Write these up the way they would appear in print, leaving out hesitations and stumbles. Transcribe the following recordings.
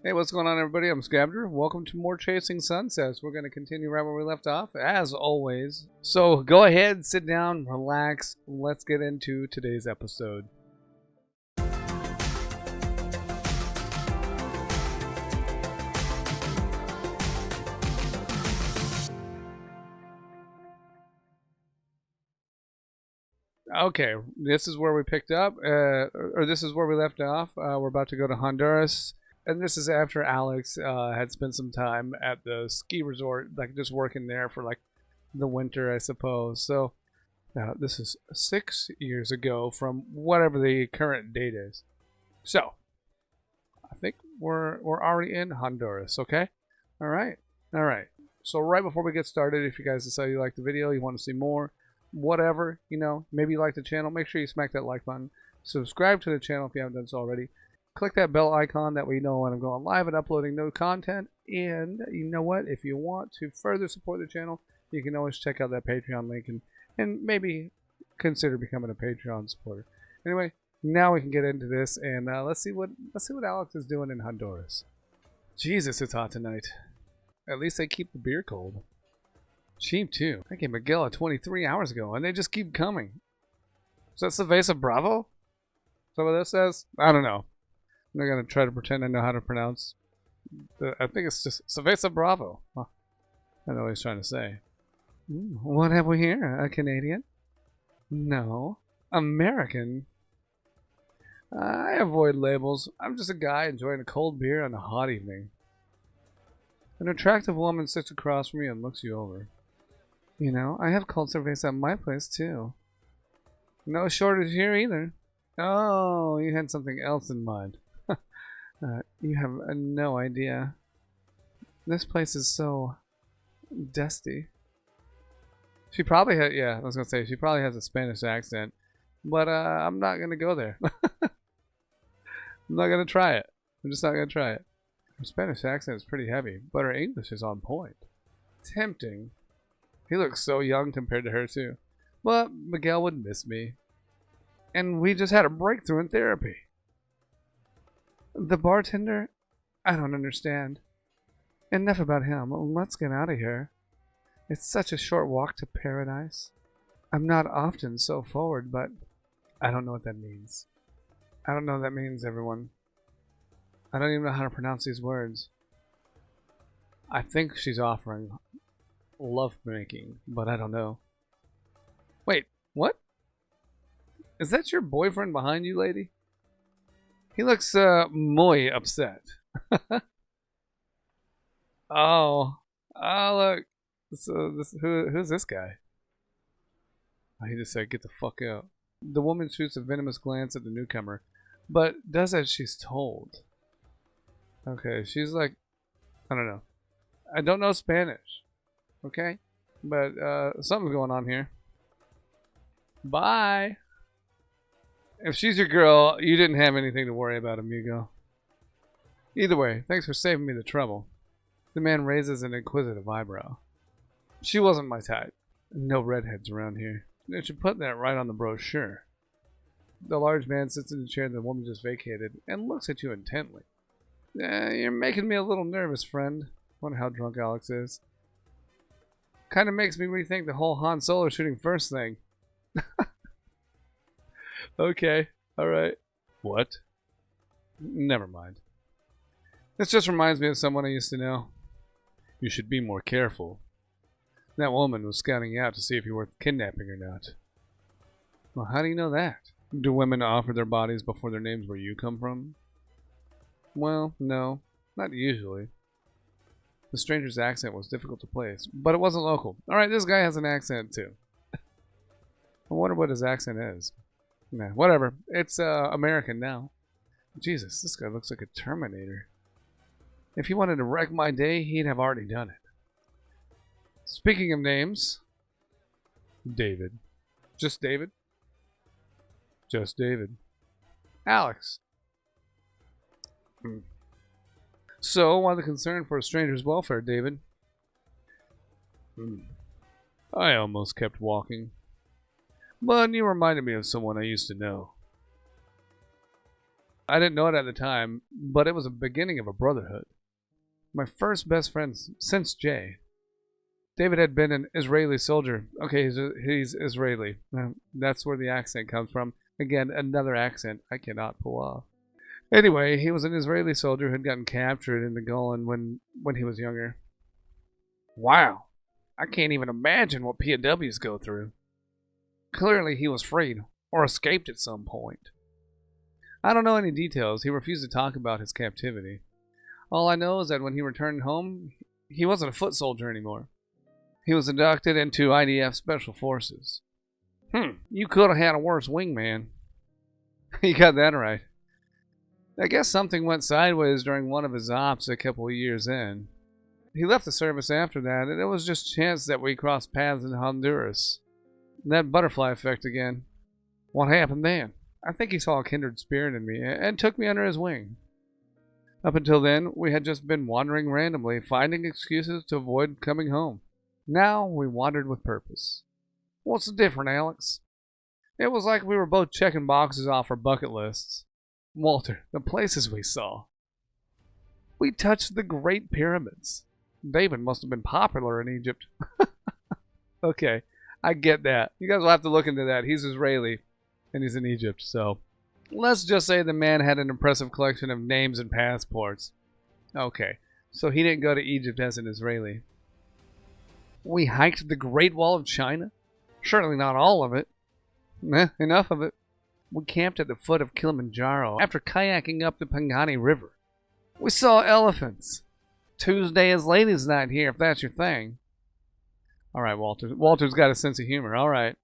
Hey, what's going on, everybody? I'm Scavenger. Welcome to more Chasing Sunsets. We're going to continue right where we left off, as always. So go ahead, sit down, relax. Let's get into today's episode. Okay, this is where we picked up, or this is where we left off. We're about to go to Honduras. And this is after Alex had spent some time at the ski resort, like just working there for like the winter, I suppose. So this is 6 years ago from whatever the current date is. So I think we're already in Honduras. Okay, all right. So right before we get started, if you guys decide you like the video, you want to see more, whatever, maybe you like the channel, make sure you smack that like button. Subscribe to the channel if you haven't done so already. Click that bell icon, that way you know when I'm going live and uploading new content. And you know what? If you want to further support the channel, you can always check out that Patreon link and maybe consider becoming a Patreon supporter. Anyway, now we can get into this and let's see what Alex is doing in Honduras. Jesus, it's hot tonight. At least they keep the beer cold. Cheap too. I gave Miguel a 23 hours ago and they just keep coming. Is that Cerveza Bravo? Is that what this says? I don't know. I'm not going to try to pretend I know how to pronounce. I think it's just Cerveza Bravo. Huh. I know what he's trying to say. What have we here? A Canadian? No. American? I avoid labels. I'm just a guy enjoying a cold beer on a hot evening. An attractive woman sits across from you and looks you over. You know, I have cold cerveza at my place too. No shortage here either. Oh, you had something else in mind. You have no idea. This place is so dusty. She probably had, yeah, I was gonna say, she probably has a Spanish accent, but I'm not gonna go there. I'm not gonna try it. I'm just not gonna try it. Her Spanish accent is pretty heavy, but her English is on point. Tempting. He looks so young compared to her too. But Miguel would miss me. And we just had a breakthrough in therapy. The bartender? I don't understand. Enough about him. Let's get out of here. It's such a short walk to paradise. I'm not often so forward, but I don't know what that means. I don't know what that means, everyone. I don't even know how to pronounce these words. I think she's offering love making, but I don't know. Wait, what? Is that your boyfriend behind you, lady? He looks muy upset. Oh, look. Who's this guy? Oh, he just said, "Get the fuck out." The woman shoots a venomous glance at the newcomer, but does as she's told. Okay, she's like, I don't know. I don't know Spanish. Okay, but something's going on here. Bye. If she's your girl, you didn't have anything to worry about, amigo. Either way, thanks for saving me the trouble. The man raises an inquisitive eyebrow. She wasn't my type. No redheads around here. You should put that right on the brochure. The large man sits in the chair the woman just vacated and looks at you intently. You're making me a little nervous, friend. Wonder how drunk Alex is. Kind of makes me rethink the whole Han Solo shooting first thing. Okay, alright. What? Never mind. This just reminds me of someone I used to know. You should be more careful. That woman was scouting you out to see if you were kidnapping or not. Well, how do you know that? Do women offer their bodies before their names where you come from? Well, no, not usually. The stranger's accent was difficult to place, but it wasn't local. Alright, this guy has an accent too. I wonder what his accent is. Nah, whatever. It's American now. Jesus, this guy looks like a Terminator. If he wanted to wreck my day, he'd have already done it. Speaking of names, David. Just David? Just David. Alex. So, why the concern for a stranger's welfare, David? I almost kept walking. But you reminded me of someone I used to know. I didn't know it at the time, but it was a beginning of a brotherhood. My first best friend since Jay. David had been an Israeli soldier. Okay, he's Israeli. That's where the accent comes from. Again, another accent I cannot pull off. Anyway, he was an Israeli soldier who had gotten captured in the Golan when he was younger. Wow, I can't even imagine what POWs go through. Clearly he was freed, or escaped at some point. I don't know any details. He refused to talk about his captivity. All I know is that when he returned home, he wasn't a foot soldier anymore. He was inducted into IDF Special Forces. You could have had a worse wingman. You got that right. I guess something went sideways during one of his ops a couple of years in. He left the service after that, and it was just chance that we crossed paths in Honduras. That butterfly effect again. What happened then? I think he saw a kindred spirit in me and took me under his wing. Up until then, we had just been wandering randomly, finding excuses to avoid coming home. Now we wandered with purpose. What's the difference, Alex? It was like we were both checking boxes off our bucket lists. Walter, the places we saw. We touched the Great Pyramids. David must have been popular in Egypt. Okay, I get that. You guys will have to look into that. He's Israeli, and he's in Egypt, so... Let's just say the man had an impressive collection of names and passports. Okay, so he didn't go to Egypt as an Israeli. We hiked the Great Wall of China? Certainly not all of it. Enough of it. We camped at the foot of Kilimanjaro after kayaking up the Pangani River. We saw elephants. Tuesday is ladies' night here, if that's your thing. All right, Walter. Walter's got a sense of humor. All right.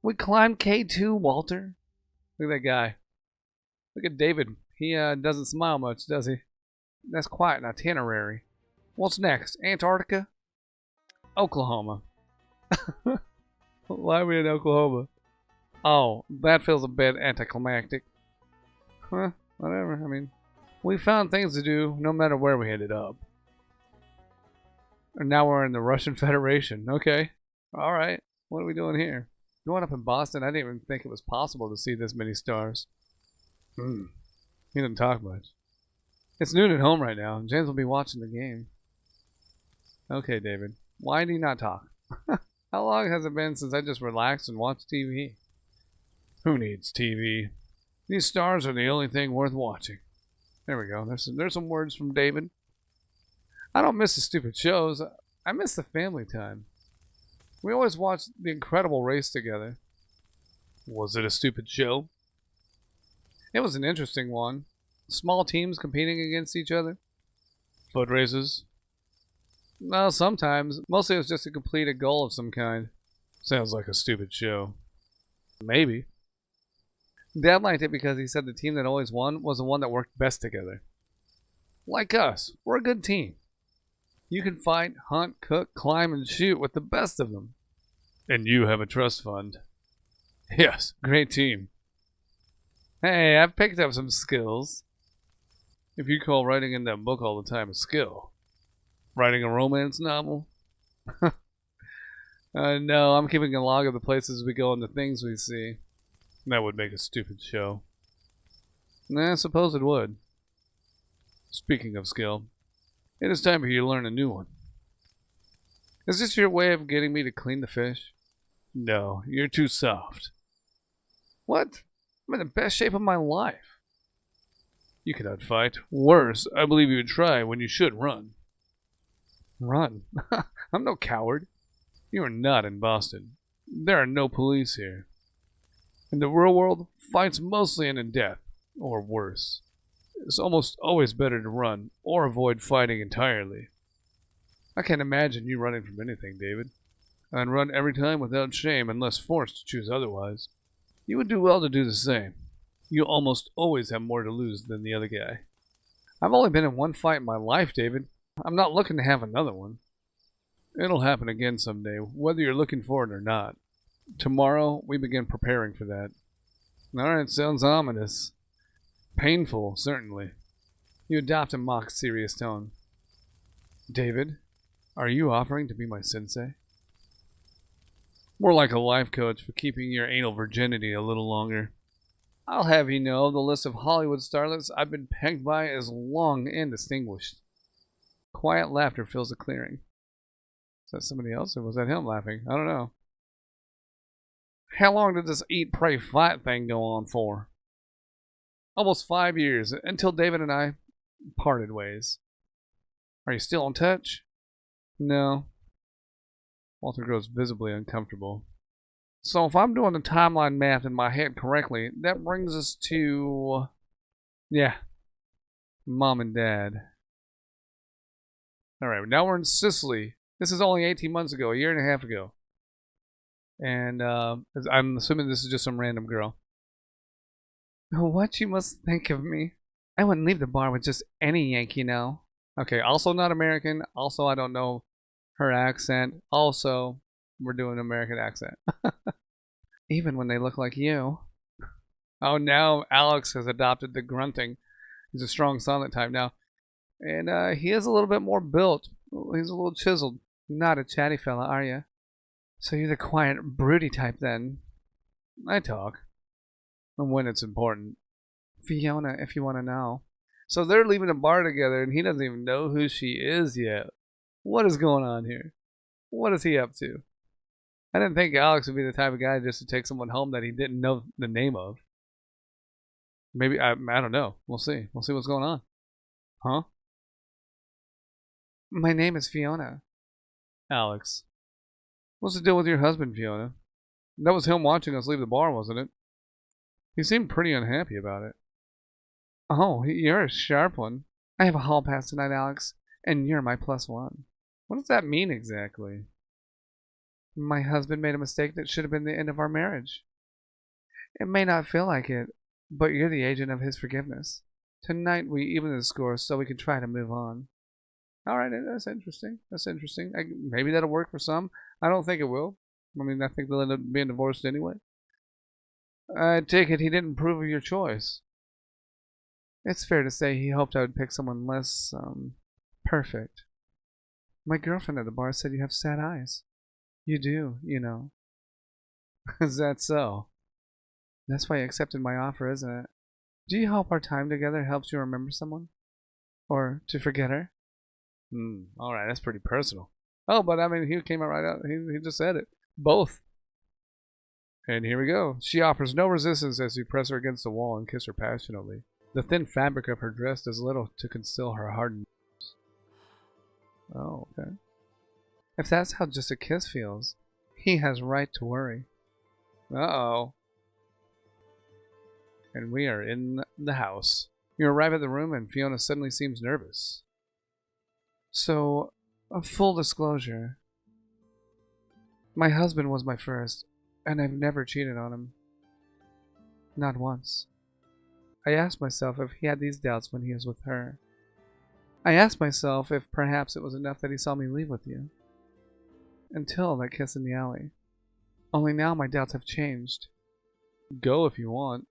We climbed K2, Walter. Look at that guy. Look at David. He doesn't smile much, does he? That's quite an itinerary. What's next? Antarctica? Oklahoma. Why are we in Oklahoma? Oh, that feels a bit anticlimactic. Whatever. I mean, we found things to do no matter where we ended up. And now we're in the Russian Federation. Okay. Alright. What are we doing here? Going up in Boston, I didn't even think it was possible to see this many stars. He didn't talk much. It's noon at home right now, and James will be watching the game. Okay, David. Why do you not talk? How long has it been since I just relaxed and watched TV? Who needs TV? These stars are the only thing worth watching. There we go. There's some words from David. I don't miss the stupid shows. I miss the family time. We always watched The Incredible Race together. Was it a stupid show? It was an interesting one. Small teams competing against each other. Foot races. Well, sometimes. Mostly it was just to complete a goal of some kind. Sounds like a stupid show. Maybe. Dad liked it because he said the team that always won was the one that worked best together. Like us. We're a good team. You can fight, hunt, cook, climb, and shoot with the best of them. And you have a trust fund. Yes, great team. Hey, I've picked up some skills. If you call writing in that book all the time a skill. Writing a romance novel? No, I'm keeping a log of the places we go and the things we see. That would make a stupid show. I suppose it would. Speaking of skill, it is time for you to learn a new one. Is this your way of getting me to clean the fish? No, you're too soft. What? I'm in the best shape of my life. You cannot fight. Worse, I believe you would try when you should run. Run? I'm no coward. You are not in Boston. There are no police here. In the real world, fights mostly end in death, or worse. It's almost always better to run, or avoid fighting entirely. I can't imagine you running from anything, David. I'd run every time without shame unless forced to choose otherwise. You would do well to do the same. You almost always have more to lose than the other guy. I've only been in one fight in my life, David. I'm not looking to have another one. It'll happen again someday, whether you're looking for it or not. Tomorrow, we begin preparing for that. Alright, sounds ominous. Painful, certainly. You adopt a mock serious tone. David, are you offering to be my sensei? More like a life coach for keeping your anal virginity a little longer. I'll have you know, the list of Hollywood starlets I've been pegged by is long and distinguished. Quiet laughter fills the clearing. Is that somebody else, or was that him laughing? I don't know. How long did this eat, pray, fight thing go on for? Almost 5 years, until David and I parted ways. Are you still in touch? No. Walter grows visibly uncomfortable. So if I'm doing the timeline math in my head correctly, that brings us to... yeah, Mom and Dad. Alright, now we're in Sicily. This is only 18 months ago, a year and a half ago. And I'm assuming this is just some random girl. What you must think of me? I wouldn't leave the bar with just any Yankee now. Okay, also not American. Also, I don't know her accent. Also, we're doing an American accent. Even when they look like you. Oh, now Alex has adopted the grunting. He's a strong silent type now. And he is a little bit more built. He's a little chiseled. Not a chatty fella, are you? So you're the quiet, broody type then. I talk. And when it's important. Fiona, if you want to know. So they're leaving a bar together and he doesn't even know who she is yet. What is going on here? What is he up to? I didn't think Alex would be the type of guy just to take someone home that he didn't know the name of. Maybe, I don't know. We'll see. We'll see what's going on. Huh? My name is Fiona. Alex. What's the deal with your husband, Fiona? That was him watching us leave the bar, wasn't it? He seemed pretty unhappy about it. Oh, you're a sharp one. I have a hall pass tonight, Alex, and you're my +1. What does that mean exactly? My husband made a mistake that should have been the end of our marriage. It may not feel like it, but you're the agent of his forgiveness. Tonight we even the score so we can try to move on. Alright, that's interesting. That's interesting. Maybe that'll work for some. I don't think it will. I mean, I think they'll end up being divorced anyway. I take it he didn't approve of your choice. It's fair to say he hoped I would pick someone less, perfect. My girlfriend at the bar said you have sad eyes. You do, you know. Is that so? That's why you accepted my offer, isn't it? Do you hope our time together helps you remember someone? Or to forget her? Alright, that's pretty personal. Oh, but I mean, he came out right out. He just said it. Both. And here we go. She offers no resistance as you press her against the wall and kiss her passionately. The thin fabric of her dress does little to conceal her hardened nerves. Oh, okay. If that's how just a kiss feels, he has right to worry. Uh-oh. And we are in the house. You arrive at the room and Fiona suddenly seems nervous. So, a full disclosure. My husband was my first, and I've never cheated on him. Not once. I asked myself if he had these doubts when he was with her. I asked myself if perhaps it was enough that he saw me leave with you. Until that kiss in the alley. Only now my doubts have changed. Go if you want.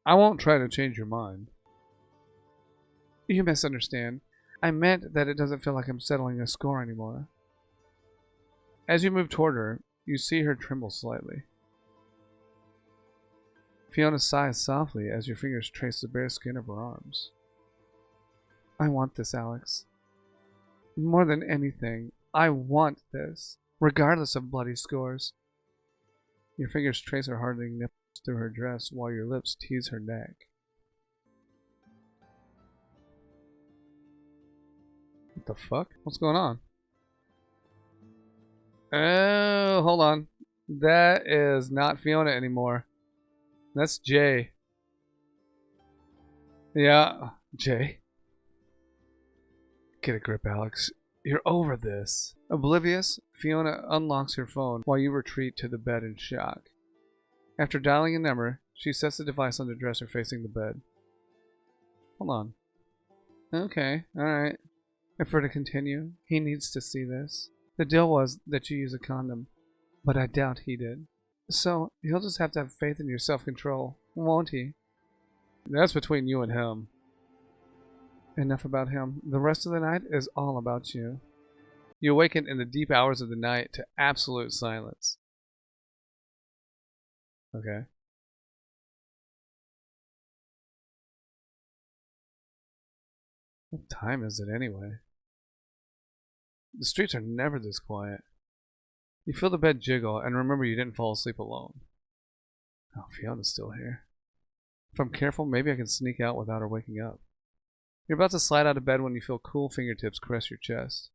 I won't try to change your mind. You misunderstand. I meant that it doesn't feel like I'm settling a score anymore. As you move toward her, you see her tremble slightly. Fiona sighs softly as your fingers trace the bare skin of her arms. I want this, Alex. More than anything, I want this, regardless of bloody scores. Your fingers trace her hardening nipples through her dress while your lips tease her neck. What the fuck? What's going on? Oh, hold on. That is not Fiona anymore. That's Jay. Yeah, Jay. Get a grip, Alex. You're over this. Oblivious, Fiona unlocks her phone while you retreat to the bed in shock. After dialing a number, she sets the device on the dresser facing the bed. Hold on. Okay, alright. If we're to continue, he needs to see this. The deal was that you use a condom, but I doubt he did. So, he'll just have to have faith in your self-control, won't he? That's between you and him. Enough about him. The rest of the night is all about you. You awaken in the deep hours of the night to absolute silence. Okay. What time is it anyway? The streets are never this quiet. You feel the bed jiggle and remember you didn't fall asleep alone. Oh, Fiona's still here. If I'm careful, maybe I can sneak out without her waking up. You're about to slide out of bed when you feel cool fingertips caress your chest.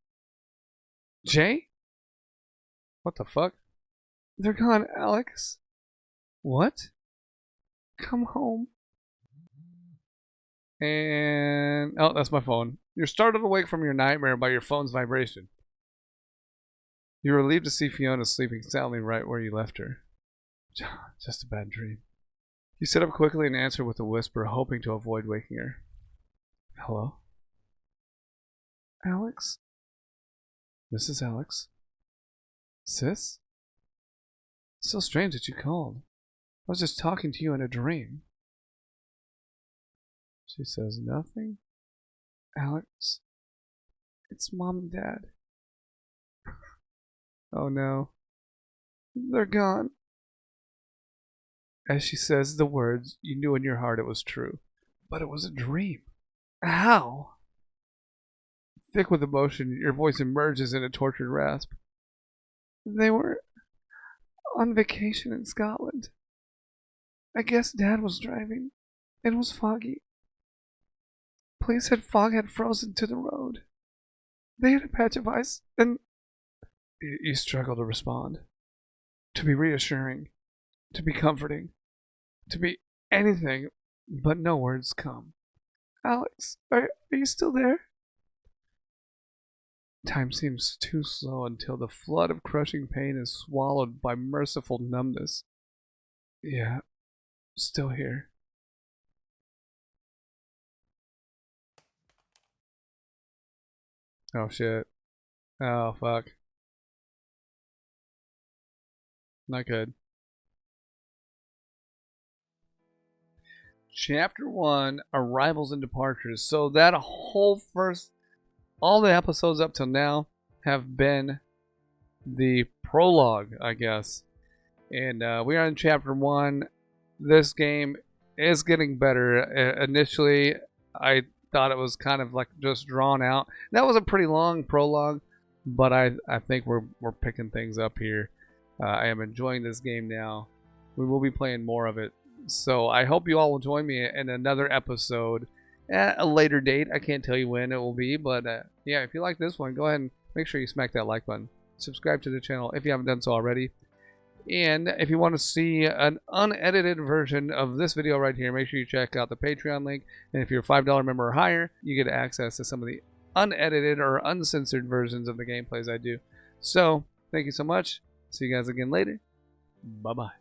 Jay? What the fuck? They're gone, Alex. What? Come home. And... oh, that's my phone. You're startled awake from your nightmare by your phone's vibration. You're relieved to see Fiona sleeping soundly right where you left her. Just a bad dream. You sit up quickly and answer with a whisper, hoping to avoid waking her. Hello? Alex? This is Alex. Sis? It's so strange that you called. I was just talking to you in a dream. She says nothing. Alex? It's Mom and Dad. Oh no. They're gone. As she says the words, you knew in your heart it was true. But it was a dream. How? Thick with emotion, your voice emerges in a tortured rasp. They were on vacation in Scotland. I guess Dad was driving. It was foggy. Police said fog had frozen to the road. They had a patch of ice, and... You struggle to respond. To be reassuring. To be comforting. To be anything, but no words come. Alex, are you still there? Time seems too slow until the flood of crushing pain is swallowed by merciful numbness. Yeah, still here. Oh shit. Oh fuck. Not good. Chapter 1, Arrivals and Departures. So that whole all the episodes up till now have been the prologue, I guess. And we are in Chapter 1. This game is getting better. Initially, I thought it was kind of like just drawn out. That was a pretty long prologue, but I think we're picking things up here. I am enjoying this game now. We will be playing more of it. So I hope you all will join me in another episode at a later date. I can't tell you when it will be, but yeah, if you like this one, go ahead and make sure you smack that like button. Subscribe to the channel if you haven't done so already. And if you want to see an unedited version of this video right here, make sure you check out the Patreon link. And if you're a $5 member or higher, you get access to some of the unedited or uncensored versions of the gameplays I do. So, thank you so much. See you guys again later. Bye-bye.